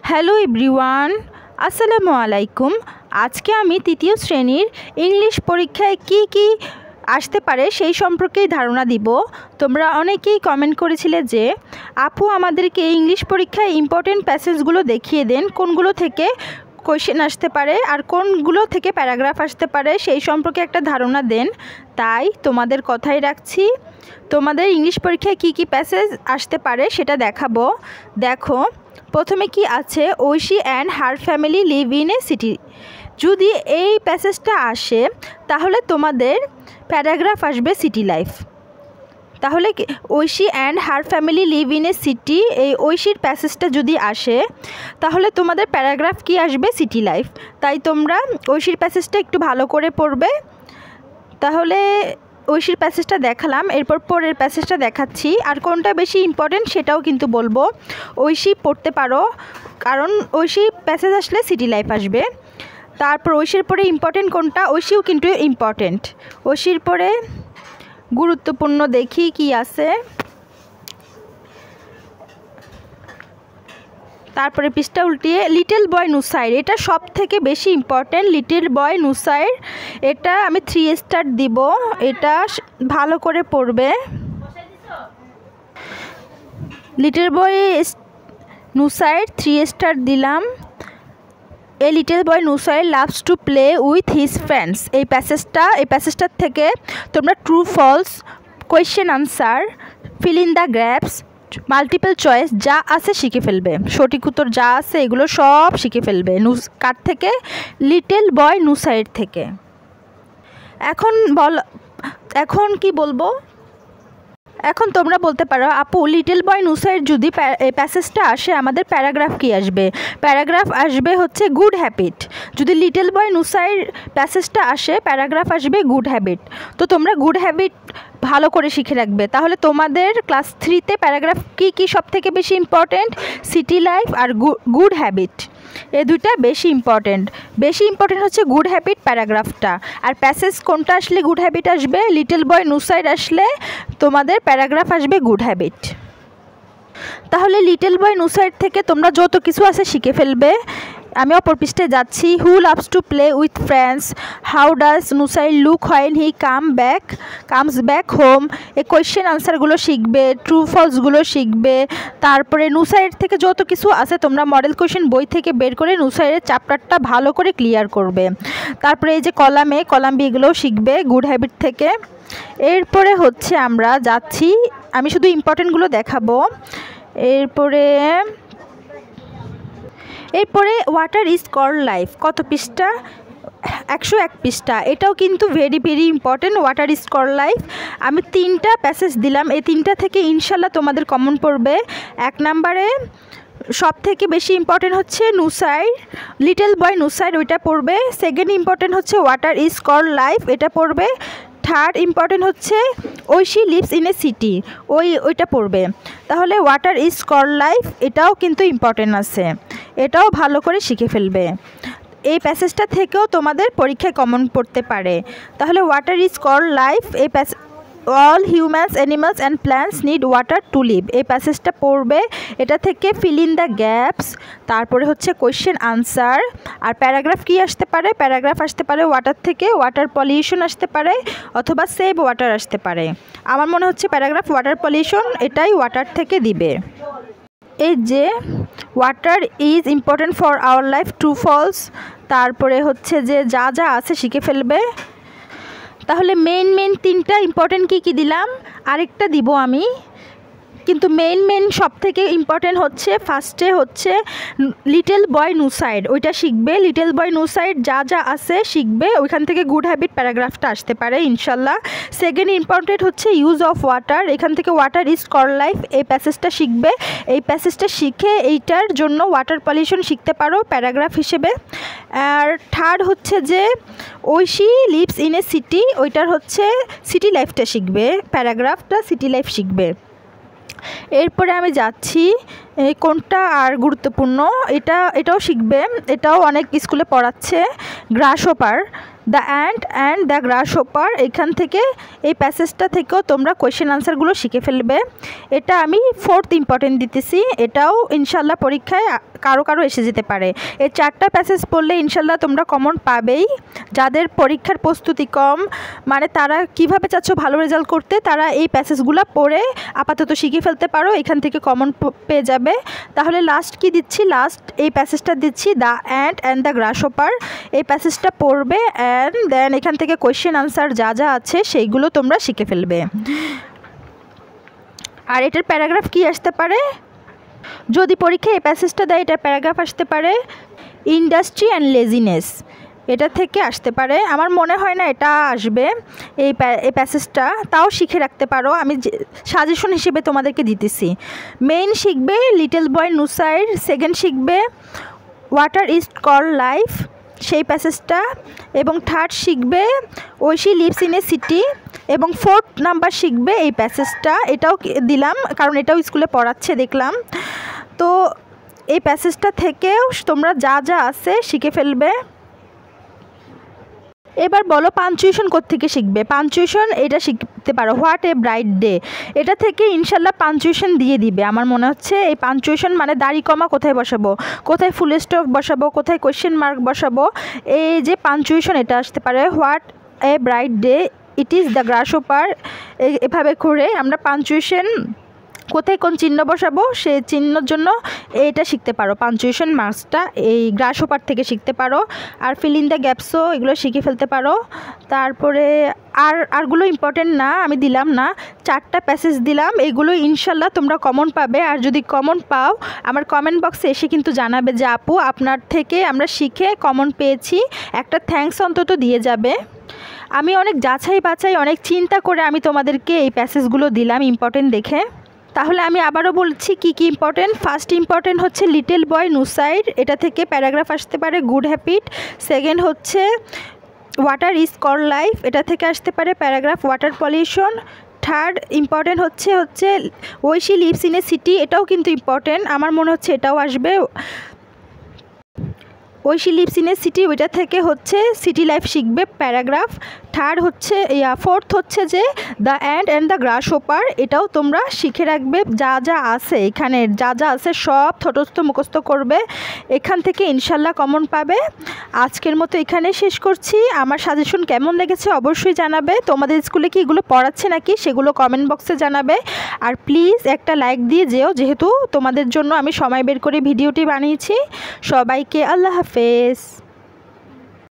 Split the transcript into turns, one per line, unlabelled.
Hello everyone, আসসালামু আলাইকুম। আজকে আমি তৃতীয় শ্রেণীর ইংলিশ পরীক্ষায় কি আসতে পারে সেই সম্পর্কেই ধারণা দিব। তোমরা অনেকেই কমেন্ট করেছিলে যে আপু আমাদেরকে ইংলিশ পরীক্ষায় ইম্পর্টেন্ট প্যাসেজগুলো দেখিয়ে দেন, কোনগুলো থেকে কোয়েশ্চেন আসতে পারে আর কোনগুলো থেকে প্যারাগ্রাফ আসতে পারে সেই সম্পর্কে একটা ধারণা দেন। তাই তোমাদের কথাই রাখছি, তোমাদের ইংলিশ পরীক্ষায় কি প্যাসেজ আসতে পারে সেটা দেখাবো। দেখো, প্রথমে কি আছে, Aishi and her family live in a city. যদি এই প্যাসেজটা আসে তাহলে তোমাদের প্যারাগ্রাফ আসবে সিটি লাইফ। তাহলে Aishi and her family live in a city, এই ঐশীর প্যাসেজটা যদি আসে তাহলে তোমাদের প্যারাগ্রাফ কি আসবে, সিটি লাইফ। তাই তোমরা ঐশীর প্যাসেজটা একটু ভালো করে পড়বে। তাহলে ঐশীর প্যাসেজটা দেখালাম, এরপর পরের প্যাসেজটা দেখাচ্ছি। আর কোনটা বেশি ইম্পর্টেন্ট সেটাও কিন্তু বলবো। ঐশী পড়তে পারো, কারণ ঐশী প্যাসেজ আসলে সিটি লাইফ আসবে। তারপর ঐশীর পরে ইম্পর্টেন্ট কোনটা, ঐশীও কিন্তু ইম্পর্টেন্ট। ঐশীর পরে গুরুত্বপূর্ণ দেখি কি আছে। তারপরে পৃষ্ঠা উল্টিয়ে লিটল বয় নুসাইর, এটা সব থেকে বেশি ইম্পর্টেন্ট। লিটল বয় নুসাইর, এটা আমি 3 স্টার দিব, এটা ভালো করে পড়বে। লিটল বয় নুসাইর 3 স্টার দিলাম। A little boy Nusair loves to play with his friends, এই প্যাসেজটার থেকে তোমরা true false, question answer, fill in the gaps, multiple choice যা আছে শিখে ফেলবে। সঠিক উত্তর যা আছে এগুলো সব শিখে ফেলবে। কার থেকে, লিটল বয় নুসাইর থেকে। এখন কি বলবো, এখন তোমরা বলতে পারো আপু লিটল বয় নুসাইর যদি এই প্যাসেজটা আসে আমাদের প্যারাগ্রাফ কি আসবে। প্যারাগ্রাফ আসবে হচ্ছে গুড হ্যাবিট। যদি লিটল বয় নুসাইর প্যাসেজটা আসে প্যারাগ্রাফ আসবে গুড হ্যাবিট। তো তোমরা গুড হ্যাবিট ভালো করে শিখে রাখবে। তাহলে তোমাদের ক্লাস 3তে প্যারাগ্রাফ কি সব থেকে বেশি ইম্পর্টেন্ট, সিটি লাইফ আর গুড হ্যাবিট, এই দুইটা বেশি ইম্পর্টেন্ট হচ্ছে গুড হ্যাবিট প্যারাগ্রাফটা। আর প্যাসেজ কোনটা আসলে গুড হ্যাবিট আসবে, লিটল বয় নুসাইর আসলে তোমাদের প্যারাগ্রাফ আসবে গুড হ্যাবিট। তাহলে লিটল বয় নুসাইর থেকে তোমরা যত কিছু আছে শিখে ফেলবে। আমি অপর পৃষ্ঠায় যাচ্ছি। Who loves to play with friends, how does Nusair look when he comes back home, এই কোয়েশ্চেন আনসারগুলো শিখবে, ট্রু ফলসগুলো শিখবে। তারপরে নুসাইর থেকে যত কিছু আছে তোমরা মডেল কোয়েশ্চেন বই থেকে বের করে নুসাইরের চ্যাপ্টারটা ভালো করে ক্লিয়ার করবে। তারপরে এই যে কলাম বি এগুলোও শিখবে গুড হ্যাবিট থেকে। এরপরে হচ্ছে আমরা যাচ্ছি, আমি শুধু ইম্পর্টেন্টগুলো দেখাবো। এরপরে ওয়াটার ইজ কল্ড লাইফ, কত পৃষ্ঠা, 101 পৃষ্ঠা। এটাও কিন্তু very important, water is called life. আমি 3টা প্যাসেজ দিলাম, এই 3টা থেকে ইনশাল্লাহ তোমাদের কমন পড়বে। 1 নম্বরে সব থেকে বেশি ইম্পর্টেন্ট হচ্ছে নুসাইর, লিটল বয় নুসাইর, ওইটা পড়বে। সেকেন্ড ইম্পর্টেন্ট হচ্ছে ওয়াটার ইজ কল্ড লাইফ, এটা পড়বে। থার্ড ইম্পর্টেন্ট হচ্ছে Oishi lives in a city, ওইটা পড়বে। তাহলে ওয়াটার ইজ কল্ড লাইফ এটাও কিন্তু ইম্পর্টেন্ট আছে, এটাও ভালো করে শিখে ফেলবে। এই প্যাসেজটা থেকেও তোমাদের পরীক্ষায় কমন পড়তে পারে। তাহলে ওয়াটার ইজ কল্ড লাইফ, এই all humans, animals and plants need water to live, এই প্যাসেজটা পড়বে। এটা থেকে ফিল ইন দ্য গ্যাপস, তারপরে হচ্ছে কোয়েশ্চেন আনসার। আর প্যারাগ্রাফ কি আসতে পারে, প্যারাগ্রাফ আসতে পারে ওয়াটার থেকে, ওয়াটার পলিউশন আসতে পারে অথবা সেভ ওয়াটার আসতে পারে। আমার মনে হচ্ছে প্যারাগ্রাফ ওয়াটার পলিউশন, এটাই ওয়াটার থেকে দিবে। এই যে water is important for our life, true false, তারপরে হচ্ছে যে যা আছে শিখে ফেলবে। তাহলে মেইন 3টা ইম্পর্টেন্ট কি দিলাম, আরেকটা দিব আমি, কিন্তু মেইন সব থেকে ইম্পর্টেন্ট হচ্ছে ফার্স্টে হচ্ছে লিটল বয় নুসাইড, ওইটা শিখবে। লিটল বয় নুসাইড যা আছে শিখবে, ওইখান থেকে গুড হ্যাবিট প্যারাগ্রাফটা আসতে পারে ইনশাল্লাহ। সেকেন্ড ইম্পর্টেন্ট হচ্ছে ইউজ অফ ওয়াটার, এখান থেকে ওয়াটার ইজ কল্ড লাইফ, এই প্যাসেজটা শিখবে। এই প্যাসেজটা শিখে এইটার জন্য ওয়াটার পলিউশন শিখতে পারো প্যারাগ্রাফ হিসেবে। আর থার্ড হচ্ছে যে Aishi lives in a city, ওইটার হচ্ছে সিটি লাইফটা শিখবে, প্যারাগ্রাফটা সিটি লাইফ শিখবে। এরপরে আমি যাচ্ছি কোনটা আর গুরুত্বপূর্ণ, এটাও শিখবে, এটাও অনেক স্কুলে পড়াচ্ছে, গ্রাসহপার, দ্য অ্যান্ড দ্য গ্রাসহপার। এখান থেকে এই প্যাসেজটা থেকেও তোমরা কোয়েশ্চেন আনসারগুলো শিখে ফেলবে। এটা আমি 4th ইম্পর্টেন্ট দিতেছি, এটাও ইনশাল্লাহ পরীক্ষায় কারো এসে যেতে পারে। এই 4টা প্যাসেজ পড়লে ইনশাল্লাহ তোমরা কমন পাবেই। যাদের পরীক্ষার প্রস্তুতি কম, মানে তারা কিভাবে চাচ্ছ ভালো রেজাল্ট করতে, তারা এই প্যাসেজগুলো পড়ে আপাতত শিখে ফেলতে পারো, এখান থেকে কমন পেয়ে যাবে। তাহলে লাস্ট কি দিচ্ছি, লাস্ট এই প্যাসেজটা দিচ্ছি, দ্য অ্যান্ড দ্য গ্রাসহপার। এই প্যাসেজটা পড়বে অ্যান্ড দেন এখান থেকে কোয়েশ্চেন আনসার যা আছে সেইগুলো তোমরা শিখে ফেলবে। আর এটার প্যারাগ্রাফ কি আসতে পারে, যদি পরীক্ষায় এই প্যাসেজটা দেয় এটার প্যারাগ্রাফ আসতে পারে ইন্ডাস্ট্রি অ্যান্ড লেজিনেস, এটা থেকে আসতে পারে। আমার মনে হয় না এটা আসবে এই প্যাসেজটা, তাও শিখে রাখতে পারো, আমি সাজেশন হিসেবে তোমাদেরকে দিতেছি। মেইন শিখবে লিটল বয় নুসাইর, সেকেন্ড শিখবে ওয়াটার ইজ কল্ড লাইফ সেই প্যাসেজটা, এবং থার্ড শিখবে Aishi lives in a city, এবং 4th নাম্বার শিখবে এই প্যাসেজটা। এটাও দিলাম কারণ এটাও স্কুলে পড়াচ্ছে দেখলাম। তো এই প্যাসেজটা থেকেও তোমরা যা আছে শিখে ফেলবে। এবার বলো পাঞ্চুয়েশন কোত্থেকে শিখবে। পাঞ্চুয়েশন এটা শিখতে পারো হোয়াট এ ব্রাইট ডে, এটা থেকে ইনশাল্লাহ পাঞ্চুয়েশন দিয়ে দিবে আমার মনে হচ্ছে। এই পাঞ্চুয়েশন মানে দাড়ি কমা কোথায় বসাবো, কোথায় ফুল স্টপ বসাবো, কোথায় কোয়েশ্চেন মার্ক বসাবো, এই যে পাঞ্চুয়েশন এটা আসতে পারে। What a bright day, it is the গ্রাসহপার, এভাবে করে আমরা পাঞ্চুয়েশন কোথায় কোন চিহ্ন বসাবো সেই চিহ্নর জন্য এইটা শিখতে পারো। পাঞ্চুয়েশন মার্কসটা এই গ্রাসহপার থেকে শিখতে পারো। আর ফিল ইন দ্য গ্যাপসও এগুলো শিখে ফেলতে পারো। তারপরে আরগুলো ইম্পর্টেন্ট না, আমি দিলাম না, 4টা প্যাসেজ দিলাম, এগুলো ইনশাল্লাহ তোমরা কমন পাবে। আর যদি কমন পাও আমার কমেন্ট বক্সে এসে কিন্তু জানাবে যে আপু আপনার থেকে আমরা শিখে কমন পেয়েছি, একটা থ্যাঙ্কস অন্তত দিয়ে যাবে। আমি অনেক যাচাই বাছাই অনেক চিন্তা করে আমি তোমাদেরকে এই প্যাসেজগুলো দিলাম ইম্পর্টেন্ট দেখে। তাহলে আমি আবারও বলছি কি ইম্পর্টেন্ট। ফার্স্ট ইম্পর্টেন্ট হচ্ছে লিটল বয় নুসাইড, এটা থেকে প্যারাগ্রাফ আসতে পারে গুড হ্যাবিট। সেকেন্ড হচ্ছে ওয়াটার ইজ কল্ড লাইফ, এটা থেকে আসতে পারে paragraph water pollution. Third important হচ্ছে Oishi lives in a city, এটাও কিন্তু ইম্পর্টেন্ট, আমার মনে হচ্ছে এটাও আসবে। Oishi lives in a city, ওইটা থেকে হচ্ছে সিটি লাইফ শিখবে প্যারাগ্রাফ। থার্ড হচ্ছে 4th হচ্ছে যে দ্য অ্যান্ড দ্য গ্রাসহপার, এটাও তোমরা শিখে রাখবে, যা আছে এখানে যা আছে সব ছোটস্থ মুখস্থ করবে, এখান থেকে ইনশাল্লাহ কমন পাবে। আজকের মতো এখানে শেষ করছি। আমার সাজেশন কেমন লেগেছে অবশ্যই জানাবে। তোমাদের স্কুলে কি এগুলো পড়াচ্ছে নাকি সেগুলো কমেন্ট বক্সে জানাবে। আর প্লিজ একটা লাইক দিয়ে যেও, যেহেতু তোমাদের জন্য আমি সময় বের করে ভিডিওটি বানিয়েছি। সবাইকে আল্লাহ হাফেজ।